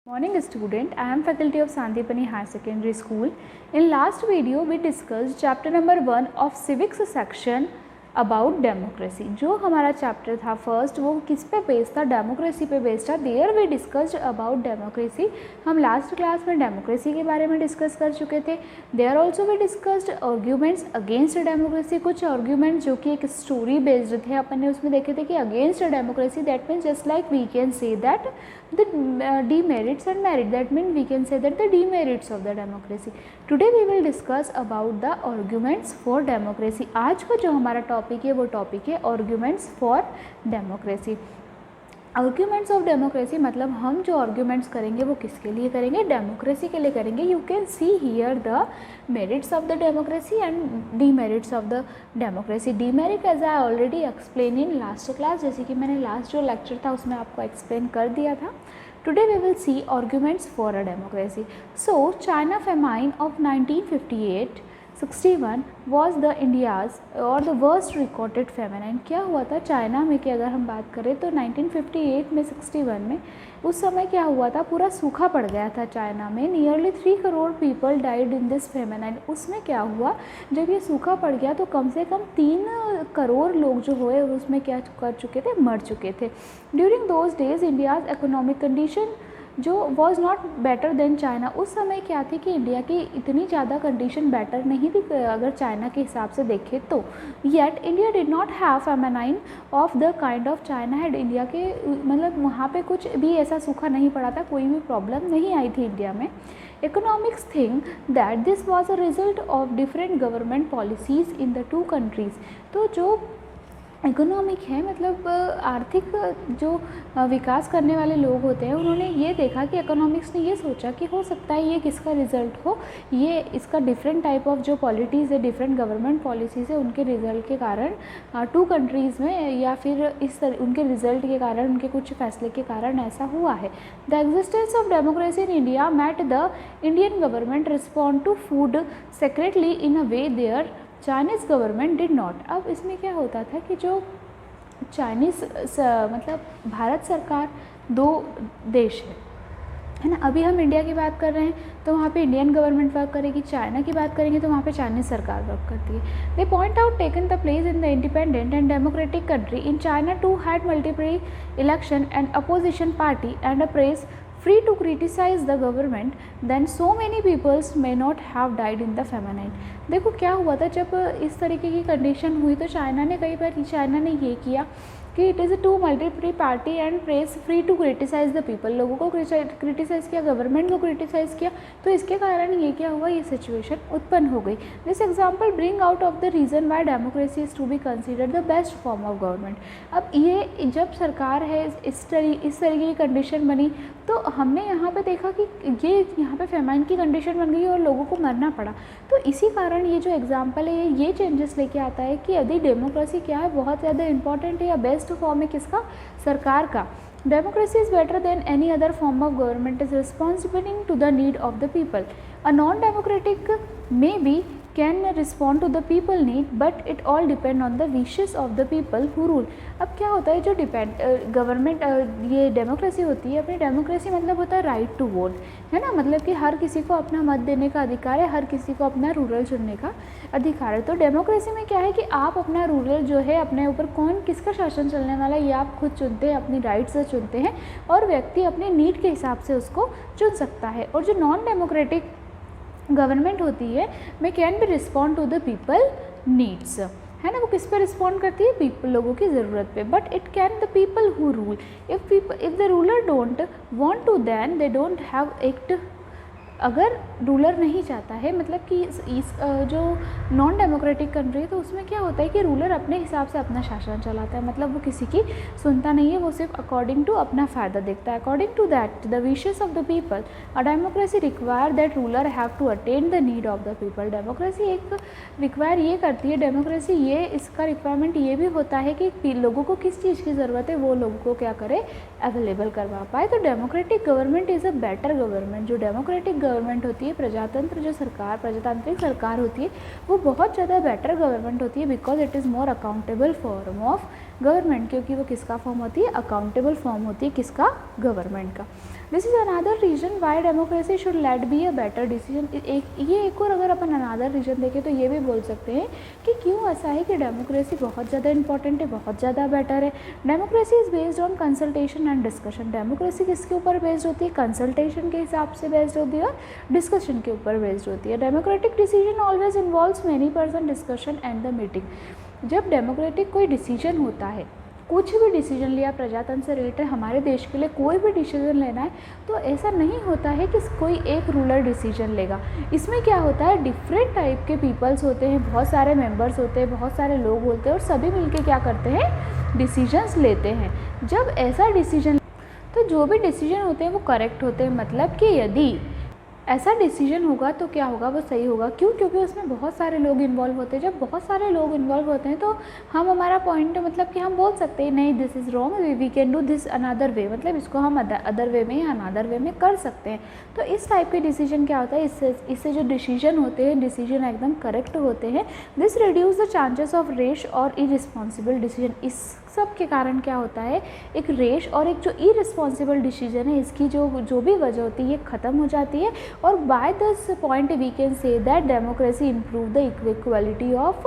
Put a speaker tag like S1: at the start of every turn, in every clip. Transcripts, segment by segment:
S1: Morning student, I am faculty of Sandipani Higher Secondary School. In last video we discussed chapter number 1 of civics section about democracy. जो हमारा chapter था first वो किस पे based था, democracy पे based था। There we discussed about democracy. हम लास्ट क्लास में डेमोक्रेसी के बारे में डिस्कस कर चुके थे। There also we discussed arguments against democracy. कुछ आर्ग्यूमेंट जो कि एक स्टोरी बेस्ड थे, अपन ने उसमें देखे थे कि against democracy that means just like we can say that the demerits and merit, that means we can say that the demerits of the democracy. Today we will discuss about the arguments for democracy. आज का जो हमारा topic है वो topic है arguments for democracy. Arguments of democracy मतलब हम जो आर्ग्यूमेंट्स करेंगे वो किसके लिए करेंगे, डेमोक्रेसी के लिए करेंगे। You can see here the merits of the democracy and demerits of the democracy. Demerit as I already explain in last class, जैसे कि मैंने लास्ट जो लेक्चर था उसमें आपको एक्सप्लेन कर दिया था। Today we will see arguments for a democracy. So China famine of 1958-61 was the India's और the worst recorded famine। क्या हुआ था चाइना में कि अगर हम बात करें तो 1958 में 61 में उस समय क्या हुआ था, पूरा सूखा पड़ गया था चाइना में। Nearly 3 crore people died in this feminine. उसमें क्या हुआ, जब ये सूखा पड़ गया तो कम से कम 3 करोड़ लोग जो हुए उसमें क्या कर चुके थे, मर चुके थे। During those days India's economic condition जो was not better than China. उस समय क्या थी कि इंडिया की इतनी ज़्यादा कंडीशन बेटर नहीं थी अगर चाइना के हिसाब से देखें तो। Yet India did not have feminine of the kind of China had. India के मतलब वहाँ पे कुछ भी ऐसा सूखा नहीं पड़ा था, कोई भी प्रॉब्लम नहीं आई थी इंडिया में। Economics think that this was a result of different government policies in the 2 countries. तो जो इकोनॉमिक है मतलब आर्थिक जो विकास करने वाले लोग होते हैं उन्होंने ये देखा कि इकोनॉमिक्स ने ये सोचा कि हो सकता है ये किसका रिज़ल्ट हो, ये इसका डिफरेंट टाइप ऑफ जो पॉलिटीज़ है, डिफरेंट गवर्नमेंट पॉलिसीज़ है, उनके रिज़ल्ट के कारण 2 कंट्रीज़ में या फिर उनके रिज़ल्ट के कारण, उनके कुछ फैसले के कारण ऐसा हुआ है। The existence of democracy in India made the Indian government respond to food secretly in a way there Chinese government did not. अब इसमें क्या होता था कि जो चाइनीज़ मतलब भारत सरकार 2 देश है ना। अभी हम इंडिया की बात कर रहे हैं तो वहाँ पे इंडियन गवर्नमेंट वर्क करेगी, चाइना की बात करेंगे तो वहाँ पे चाइनीज़ सरकार वर्क करती है। They point out taken the place in the independent and democratic country in China to had multiple election and opposition party and a press free to criticize the government, then so many peoples may not have died in the famine। देखो क्या हुआ था जब इस तरीके की condition हुई तो चाइना ने कई बार चाइना ने ये किया कि it is to multiple party and press free to criticise the people. लोगों को क्रिटिसाइज़ किया, गवर्नमेंट को क्रिटिसाइज़ किया, तो इसके कारण ये क्या हुआ, ये सिचुएशन उत्पन्न हो गई। This example bring out of the reason why democracy is to be considered the best form of government. अब ये जब सरकार है इस तरीके की कंडीशन बनी तो हमने यहाँ पे देखा कि ये यहाँ पे फेमाइन की कंडीशन बन गई और लोगों को मरना पड़ा। तो इसी कारण ये जो एग्जाम्पल है ये चेंजेस लेके आता है कि यदि डेमोक्रेसी क्या है, बहुत ज़्यादा इंपॉर्टेंट है या बेस्ट फॉर्म है किसका, सरकार का। Democracy is better than any other form of government is responsible to the need of the people. A non democratic may be can respond to the people need but it all depend on the wishes of the people who rule. अब क्या होता है जो government ये democracy होती है, अपनी democracy मतलब होता है राइट टू वोट, है ना। मतलब कि हर किसी को अपना मत देने का अधिकार है, हर किसी को अपना रूरल चुनने का अधिकार है। तो डेमोक्रेसी में क्या है कि आप अपना रूरल जो है, अपने ऊपर कौन किसका शासन चलने वाला है ये आप खुद चुनते हैं, अपनी राइट से चुनते हैं और व्यक्ति अपने नीड के हिसाब से उसको चुन सकता है। और जो नॉन डेमोक्रेटिक गवर्नमेंट होती है may can be respond to the people needs, है ना। वो किस पे रिस्पॉन्ड करती है, पीपल लोगों की ज़रूरत पे। But it can the people who rule, if the ruler don't want to then they don't have act. अगर रूलर नहीं चाहता है, मतलब कि इस जो नॉन डेमोक्रेटिक कंट्री है तो उसमें क्या होता है कि रूलर अपने हिसाब से अपना शासन चलाता है, मतलब वो किसी की सुनता नहीं है, वो सिर्फ अकॉर्डिंग टू अपना फ़ायदा देखता है। According to that the wishes of the people a democracy require that ruler have to attend the need of the people. Democracy एक रिक्वायर ये करती है, डेमोक्रेसी ये इसका रिक्वायरमेंट ये भी होता है कि लोगों को किस चीज़ की ज़रूरत है वो लोगों को क्या करे, अवेलेबल करवा पाए। तो democratic government is a better government. जो डेमोक्रेटिक गवर्नमेंट होती है, प्रजातंत्र जो सरकार, प्रजातांत्रिक सरकार होती है वो बहुत ज़्यादा बेटर गवर्नमेंट होती है because it is more accountable form of government, क्योंकि वो किसका फॉर्म होती है, अकाउंटेबल फॉर्म होती है किसका, गवर्नमेंट का। This is another reason why democracy should let be a better decision. एक और अगर अपन अनदर रीज़न देखें तो ये भी बोल सकते हैं कि क्यों ऐसा है कि डेमोक्रेसी बहुत ज़्यादा इंपॉर्टेंट है, बहुत ज़्यादा बेटर है। Democracy is based on consultation and discussion. Democracy किसके ऊपर बेस्ड होती है? कंसल्टेशन के हिसाब से बेस्ड होती है और डिस्कशन के ऊपर बेस्ड होती है। Democratic decision always involves many person discussion and the meeting. जब डेमोक्रेटिक कोई डिसीजन होता है, कुछ भी डिसीजन लिया प्रजातंत्र से रिलेटेड, हमारे देश के लिए कोई भी डिसीजन लेना है, तो ऐसा नहीं होता है कि कोई एक रूलर डिसीजन लेगा। इसमें क्या होता है, डिफरेंट टाइप के पीपल्स होते हैं, बहुत सारे मेंबर्स होते हैं, बहुत सारे लोग होते हैं और सभी मिलके क्या करते हैं, डिसीजंस लेते हैं। जब ऐसा डिसीजन, तो जो भी डिसीजन होते हैं वो करेक्ट होते हैं। मतलब कि यदि ऐसा डिसीजन होगा तो क्या होगा, वो सही होगा। क्यों? क्योंकि उसमें बहुत सारे लोग इन्वॉल्व होते हैं। जब बहुत सारे लोग इन्वॉल्व होते हैं तो हम, हमारा पॉइंट मतलब कि हम बोल सकते हैं नहीं this is wrong, we can do this another way, मतलब इसको हम अदर वे में या अनदर वे में कर सकते हैं। तो इस टाइप के डिसीजन क्या होता है, इससे जो डिसीजन होते हैं, डिसीजन एकदम करेक्ट होते हैं। This reduce the chances of रेश और इरिस्पॉन्सिबल डिसीजन। इस सब के कारण क्या होता है, एक रेश और एक जो इरिस्पॉन्सिबल डिसीजन है, इसकी जो भी वजह होती है ये ख़त्म हो जाती है। और by this point we can say that democracy improve the equality of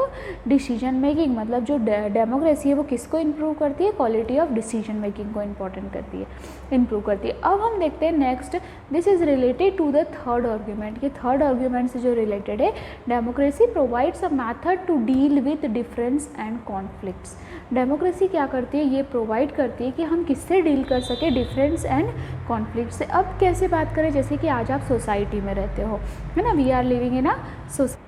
S1: decision making. मतलब जो डेमोक्रेसी है वो किसको इम्प्रूव करती है, क्वालिटी ऑफ डिसीजन मेकिंग को इम्पोर्टेंट करती है, इम्प्रूव करती है। अब हम देखते हैं next, this is related to the third argument. ये थर्ड आर्ग्यूमेंट से जो रिलेटेड है, democracy provides a method to deal with difference and conflicts. Democracy क्या करती है, ये प्रोवाइड करती है कि हम किससे डील कर सके, डिफरेंस एंड कॉन्फ्लिक्ट से। अब कैसे बात करें, जैसे कि आज आप सोसाइटी में रहते हो, है ना, we are living in a society,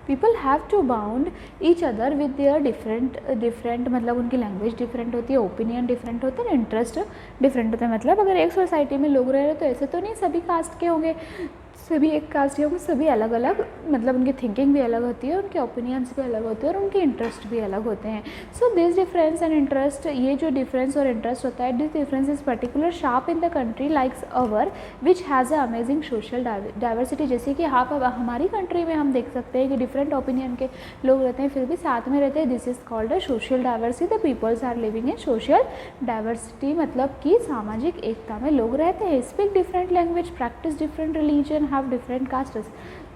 S1: people have to bound each other with their different मतलब उनकी लैंग्वेज डिफरेंट होती है, ओपिनियन डिफरेंट होते हैं, इंटरेस्ट डिफरेंट होते हैं। मतलब अगर एक सोसाइटी में लोग रह रहे हैं तो ऐसे तो नहीं सभी कास्ट के होंगे, सभी एक कास्ट के होंगे, सभी अलग अलग, मतलब उनकी थिंकिंग भी अलग होती है, उनके ओपिनियंस भी अलग होते हैं और उनके इंटरेस्ट भी अलग होते हैं। So this difference and interest, ये जो डिफरेंस और इंटरेस्ट होता है, this difference is particular sharp in the country likes our which has a amazing social diversity. जैसे कि हमारी कंट्री में हम देख सकते हैं कि डिफरेंट ओपिनियन के लोग रहते हैं, फिर भी साथ में रहते हैं। This is called a social diversity. The peoples are living in social diversity, मतलब कि सामाजिक एकता में लोग रहते हैं। Speak different language, practice different religion, have different castes.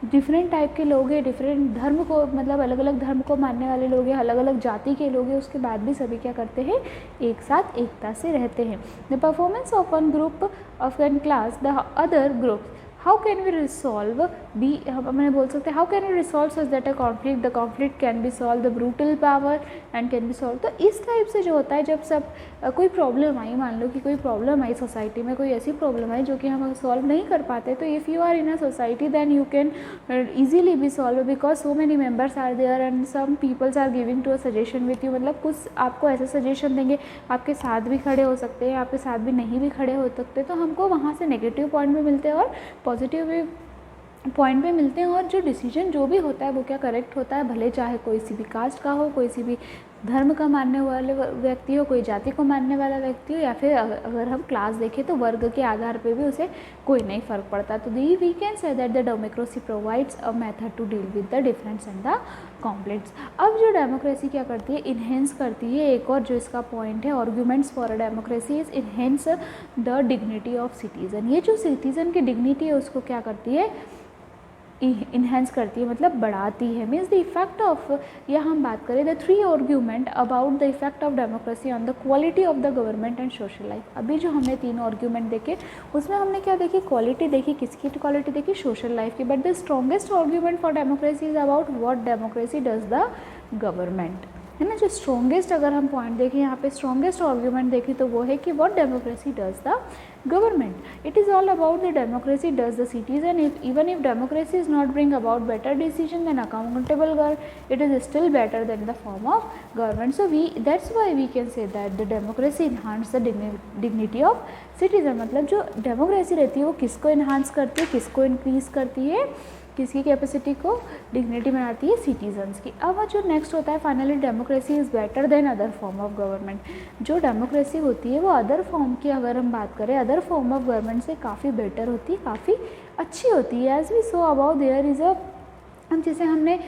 S1: Different type के लोग हैं, डिफरेंट धर्म को, मतलब अलग अलग धर्म को मानने वाले लोग हैं, अलग अलग जाति के लोग हैं, उसके बाद भी सभी क्या करते हैं, एक साथ एकता से रहते हैं। The performance of one group of one class the other group, how can we resolve be, हम बोल सकते हैं how can we resolve such that a conflict, the conflict can be solve, the brutal power and can be solve. तो इस type से जो होता है, जब सब कोई प्रॉब्लम आई, मान लो कि कोई प्रॉब्लम आई सोसाइटी में, कोई ऐसी प्रॉब्लम आई जो कि हम सॉल्व नहीं कर पाते, तो if you are in a society then you can easily be solve because so many members are there and some peoples are giving to a suggestion with you. मतलब कुछ आपको ऐसा सजेशन देंगे, आपके साथ भी खड़े हो सकते हैं, आपके साथ भी नहीं भी खड़े हो सकते, तो हमको वहाँ से नेगेटिव पॉइंट भी मिलते हैं और पॉजिटिव भी पॉइंट पे मिलते हैं। और जो डिसीजन जो भी होता है वो क्या करेक्ट होता है, भले चाहे कोई सी भी कास्ट का हो, कोई सी भी धर्म का मानने वाले व्यक्ति हो, कोई जाति को मानने वाला व्यक्ति हो, या फिर अगर हम क्लास देखें तो वर्ग के आधार पे भी उसे कोई नहीं फ़र्क पड़ता। तो we can say that the democracy provides a method to deal with the difference and the conflicts. अब जो डेमोक्रेसी क्या करती है, इन्हेंस करती है। एक और जो इसका पॉइंट है, arguments for a democracy is enhance the dignity of citizen. ये जो सिटीज़न की डिग्निटी है उसको क्या करती है, इन्हेंस करती है, मतलब बढ़ाती है। मीन्स द इफेक्ट ऑफ, या हम बात करें the three argument about the effect of democracy on the quality of the government and social life. अभी जो हमने तीन आर्ग्यूमेंट देखे उसमें हमने क्या देखी, क्वालिटी देखी, किसकी क्वालिटी देखी, सोशल लाइफ की। But the strongest argument for democracy is about what democracy does the government, है ना। जो स्ट्रॉन्गेस्ट अगर हम पॉइंट देखें, यहाँ पे स्ट्रॉन्गेस्ट आर्ग्यूमेंट देखी तो वो है कि what democracy does the government. It is all about the democracy does the citizen. Even if democracy is not bring about better decision than accountable government, it is still better than the form of government. So that's why we can say that the democracy enhance the dignity of citizen. मतलब जो democracy रहती है वो किसको enhance करती है, किसको increase करती है, किसकी कैपेसिटी को डिग्निटी बनाती है, सिटीजन्स की। अब जो नेक्स्ट होता है finally, democracy is better then other form of government. जो डेमोक्रेसी होती है वो अदर फॉर्म की, अगर हम बात करें अदर फॉर्म ऑफ गवर्नमेंट से काफ़ी बेटर होती है, काफ़ी अच्छी होती है। As we saw about there is a अब जैसे हमने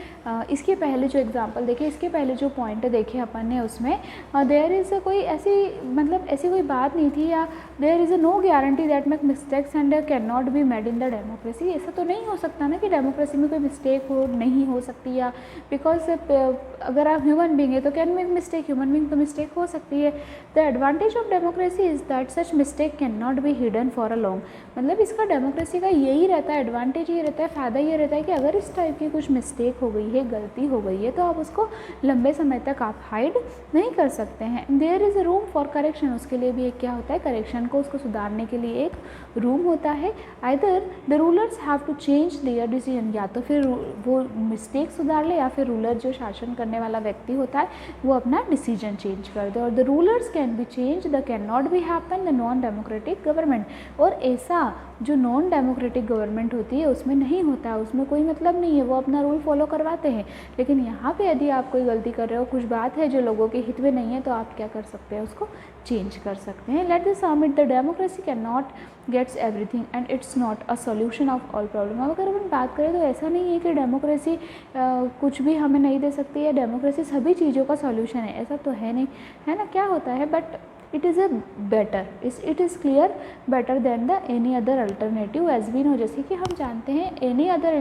S1: इसके पहले जो एग्जांपल देखे, इसके पहले जो पॉइंट देखे अपन ने, उसमें देयर इज़ कोई ऐसी मतलब ऐसी कोई बात नहीं थी, या there is no guarantee that make mistakes and can not be made in the democracy. ऐसा तो नहीं हो सकता ना कि डेमोक्रेसी में कोई मिस्टेक हो नहीं हो सकती, या बिकॉज अगर आप ह्यूमन बींग है तो can make mistake, human being तो मिस्टेक हो सकती है। The advantage of democracy is that such mistake can not be hidden for a long. मतलब इसका डेमोक्रेसी का यही रहता है, एडवांटेज ये रहता है, फ़ायदा ये रहता है कि अगर इस टाइप की कुछ मिस्टेक हो गई है, गलती हो गई है, तो आप उसको लंबे समय तक आप हाइड नहीं कर सकते हैं। There is a room for correction, उसके लिए भी एक क्या होता है, करेक्शन को उसको सुधारने के लिए एक रूम होता है। Either the rulers have to change their decision, या तो फिर वो मिस्टेक सुधार ले, या फिर रूलर जो शासन करने वाला व्यक्ति होता है वो अपना डिसीजन चेंज कर दे। और the rulers can be change, the can not be happen the non democratic government. और ऐसा जो नॉन डेमोक्रेटिक गवर्नमेंट होती है उसमें नहीं होता है, उसमें कोई मतलब नहीं है, वो अपना रूल फॉलो करवाते हैं। लेकिन यहाँ पे यदि आप कोई गलती कर रहे हो, कुछ बात है जो लोगों के हित में नहीं है, तो आप क्या कर सकते हैं, उसको चेंज कर सकते हैं। Let this submit the democracy can not gets everything and it's not a solution of all problem. अब अगर अपन बात करें तो ऐसा नहीं है कि डेमोक्रेसी कुछ भी हमें नहीं दे सकती है, डेमोक्रेसी सभी चीज़ों का सॉल्यूशन है, ऐसा तो है नहीं, है ना। क्या होता है, but it is a better, it is clear better than the any other alternative as we know। जैसे कि हम जानते हैं any other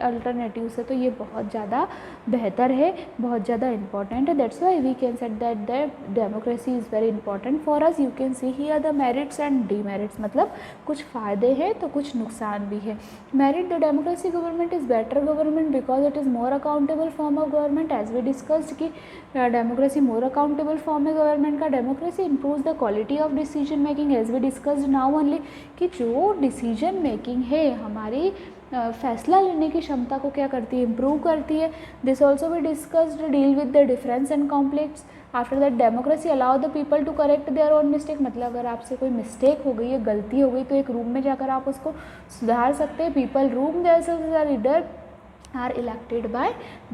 S1: alternative से तो ये बहुत ज़्यादा बेहतर है, बहुत ज़्यादा important है। that's why we can say that the democracy is very important for us। you can see here the merits and demerits, मतलब कुछ फ़ायदे हैं तो कुछ नुकसान भी है। merit, the democracy government is better government because it is more accountable form of government as we discussed कि डेमोक्रेसी मोर अकाउंटेबल फॉर्म है गवर्नमेंट का। Democracy improves the quality of decision making as we discussed now only, कि जो decision making है हमारी फैसला लेने की क्षमता को क्या करती है, इम्प्रूव करती है। This also we discussed deal with the difference and complex. After that democracy allow the people to correct their own mistake, मतलब अगर आपसे कोई मिस्टेक हो गई है, गलती हो गई, तो एक रूम में जाकर आप उसको सुधार सकते हैं। People room themselves as a leader are elected by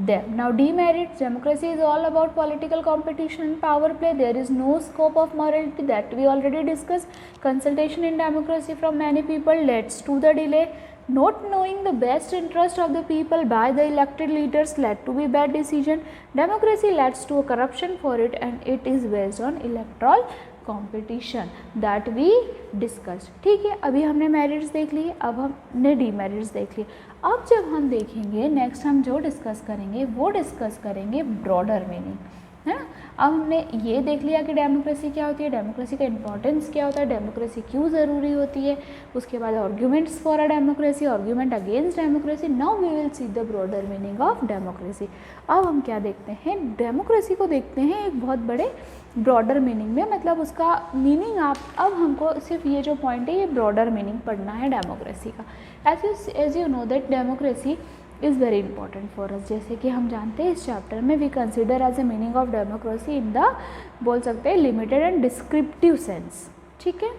S1: them. Now demerits, democracy is all about political competition and power play. There is no scope of morality, that we already discussed. Consultation in democracy from many people leads to the delay. Not knowing the best interest of the people by the elected leaders led to be bad decision. Democracy leads to a corruption for it, and it is based on electoral competition that we discussed. ठीक है, अभी हमने merits देख लिए, अब हमने demerits देख लिए। अब जब हम देखेंगे नेक्स्ट, हम जो डिस्कस करेंगे वो डिस्कस करेंगे ब्रॉडर मीनिंग, है ना। अब हमने ये देख लिया कि डेमोक्रेसी क्या होती है, डेमोक्रेसी का इंपॉर्टेंस क्या होता है, डेमोक्रेसी क्यों ज़रूरी होती है, उसके बाद arguments for a democracy, argument against democracy. Now we will see the broader meaning of democracy. अब हम क्या देखते हैं, डेमोक्रेसी को देखते हैं एक बहुत बड़े ब्रॉडर मीनिंग में, मतलब उसका मीनिंग आप, अब हमको सिर्फ ये जो पॉइंट है ये ब्रॉडर मीनिंग पढ़ना है डेमोक्रेसी का। As you know that democracy is very important for us. जैसे कि हम जानते हैं इस चैप्टर में we consider as a meaning of democracy in the, बोल सकते हैं, लिमिटेड एंड डिस्क्रिप्टिव सेंस। ठीक है,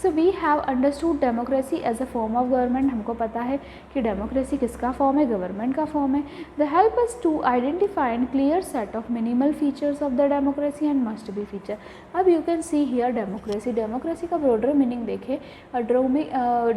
S1: so we have understood democracy as a form of government. हमको पता है कि डेमोक्रेसी किसका फॉर्म है, गवर्नमेंट का फॉर्म है। The help us to identify and clear set of minimal features of the democracy and must be feature. अब you can see here democracy, democracy का ब्रॉडर मीनिंग देखें।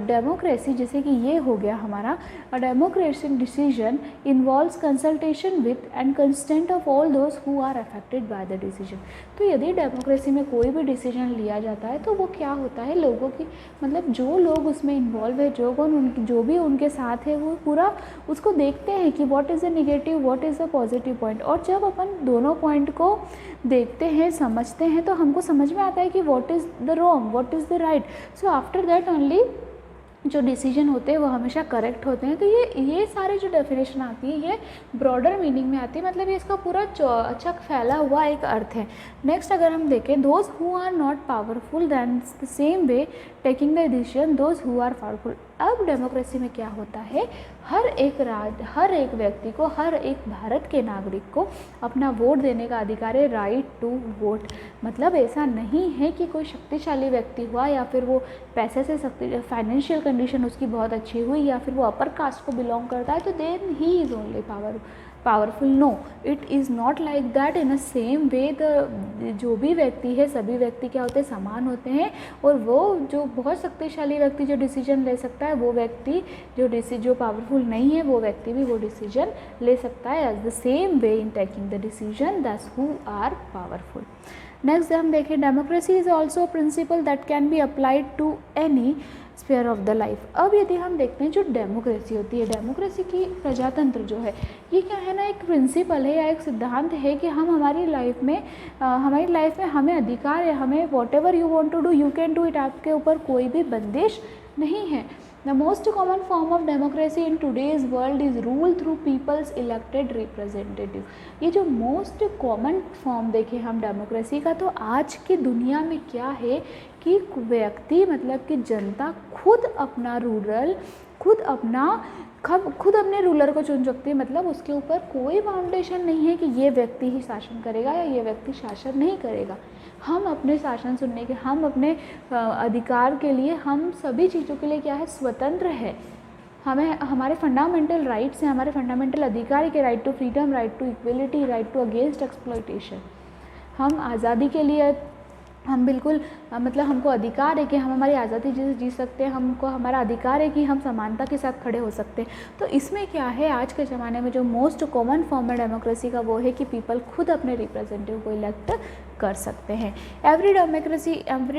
S1: डेमोक्रेसी जैसे कि ये हो गया हमारा, democratic decision involves consultation with and consent of all those who are affected by the decision. तो यदि डेमोक्रेसी में कोई भी डिसीजन लिया जाता है तो वो क्या होता है, लोगों की, मतलब जो लोग उसमें इन्वॉल्व है, जो भी उनके साथ है, वो पूरा उसको देखते हैं कि what is the negative, what is the positive point. और जब अपन दोनों पॉइंट को देखते हैं, समझते हैं, तो हमको समझ में आता है कि what is the wrong, what is the right. So after that only जो डिसीजन होते हैं वो हमेशा करेक्ट होते हैं। तो ये सारे जो डेफिनेशन आती है ये ब्रॉडर मीनिंग में आती है, मतलब ये इसका पूरा अच्छा फैला हुआ एक अर्थ है। नेक्स्ट अगर हम देखें, those who are not powerful than the same way taking the decision those who are powerful. अब डेमोक्रेसी में क्या होता है, हर एक व्यक्ति को, हर एक भारत के नागरिक को अपना वोट देने का अधिकार है, राइट टू वोट। मतलब ऐसा नहीं है कि कोई शक्तिशाली व्यक्ति हुआ, या फिर वो पैसे से फाइनेंशियल कंडीशन उसकी बहुत अच्छी हुई, या फिर वो अपर कास्ट को बिलोंग करता है, तो then he is only powerful, no it is not like that. In a same way the जो भी व्यक्ति है, सभी व्यक्ति क्या होते हैं, समान होते हैं, और वो जो बहुत शक्तिशाली व्यक्ति जो डिसीजन ले सकता है, वो व्यक्ति जो पावरफुल नहीं है, वो व्यक्ति भी वो डिसीजन ले सकता है। As the same way in taking the decision that's who are powerful. Next हम देखें, democracy is also principle that can be applied to any sphere of the life. अब यदि हम देखते हैं जो डेमोक्रेसी होती है, डेमोक्रेसी की प्रजातंत्र जो है, ये क्या है ना, एक प्रिंसिपल है या एक सिद्धांत है कि हम हमारी लाइफ में हमें अधिकार है, हमें whatever you want to do you can do it, आपके ऊपर कोई भी बंदिश नहीं है। The most common form of democracy in today's world is rule through people's elected representative. ये जो मोस्ट कॉमन फॉर्म देखें हम डेमोक्रेसी का, तो आज की दुनिया में क्या है कि व्यक्ति मतलब कि जनता खुद अपने रूलर को चुन सकती है। मतलब उसके ऊपर कोई फाउंडेशन नहीं है कि ये व्यक्ति ही शासन करेगा या ये व्यक्ति शासन नहीं करेगा। हम अपने शासन सुनने के, हम अपने अधिकार के लिए, हम सभी चीज़ों के लिए क्या है, स्वतंत्र है। हमें हमारे फंडामेंटल राइट्स हैं, हमारे फंडामेंटल अधिकार के, right to freedom, right to equality, right to against exploitation. हम आज़ादी के लिए हम बिल्कुल मतलब हमको अधिकार है कि हम हमारी आज़ादी जी सकते हैं, हमको हमारा अधिकार है कि हम समानता के साथ खड़े हो सकते हैं। तो इसमें क्या है, आज के ज़माने में जो मोस्ट कॉमन फॉर्म है डेमोक्रेसी का, वो है कि पीपल खुद अपने रिप्रेजेंटेटिव को इलेक्ट कर सकते हैं। Every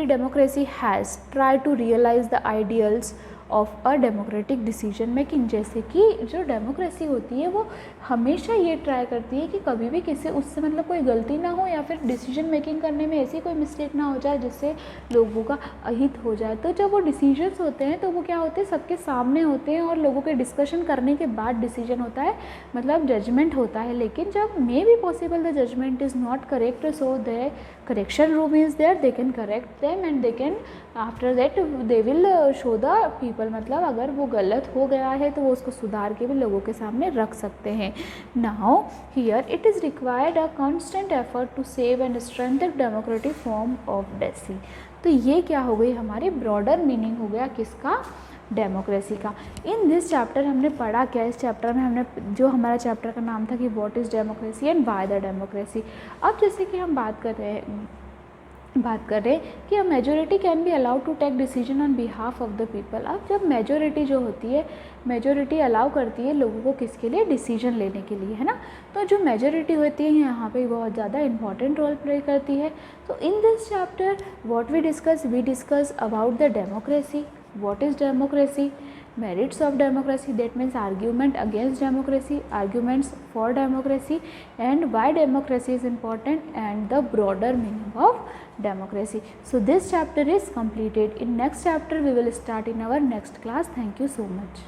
S1: democracy has try to realise the ideals of a democratic decision making. जैसे कि जो डेमोक्रेसी होती है वो हमेशा ये ट्राई करती है कि कभी भी किसी उससे मतलब कोई गलती ना हो या फिर डिसीजन मेकिंग करने में ऐसी कोई मिस्टेक ना हो जाए जिससे लोगों का अहित हो जाए। तो जब वो डिसीजंस होते हैं तो वो क्या होते हैं, सबके सामने होते हैं और लोगों के डिस्कशन करने के बाद डिसीजन होता है, मतलब जजमेंट होता है। लेकिन जब may be possible the judgement is not correct, so the correction room is there, they can correct them and they can after that they will show the people. मतलब अगर वो गलत हो गया है तो वो उसको सुधार के भी लोगों के सामने रख सकते हैं। Now here it is required a constant effort to save and strengthen democratic form of डेसी। तो ये क्या हो गई, हमारी ब्रॉडर मीनिंग हो गया किसका, डेमोक्रेसी का। इन दिस चैप्टर हमने पढ़ा क्या, इस चैप्टर में हमने जो हमारा चैप्टर का नाम था कि what is democracy and why the democracy. अब जैसे कि हम बात कर रहे हैं कि a majority can be allowed to take decision on behalf of the people. अब जब मेजोरिटी जो होती है, मेजोरिटी अलाउ करती है लोगों को किसके लिए, डिसीजन लेने के लिए, है ना। तो जो मेजोरिटी होती है यहाँ पे बहुत ज़्यादा इंपॉर्टेंट रोल प्ले करती है। तो in this chapter what we discuss about the democracy, what is democracy, merits of democracy, that means argument against democracy, arguments for democracy, and why democracy is important, and the broader meaning of democracy. So this chapter is completed. In next chapter we will start in our next class. Thank you so much.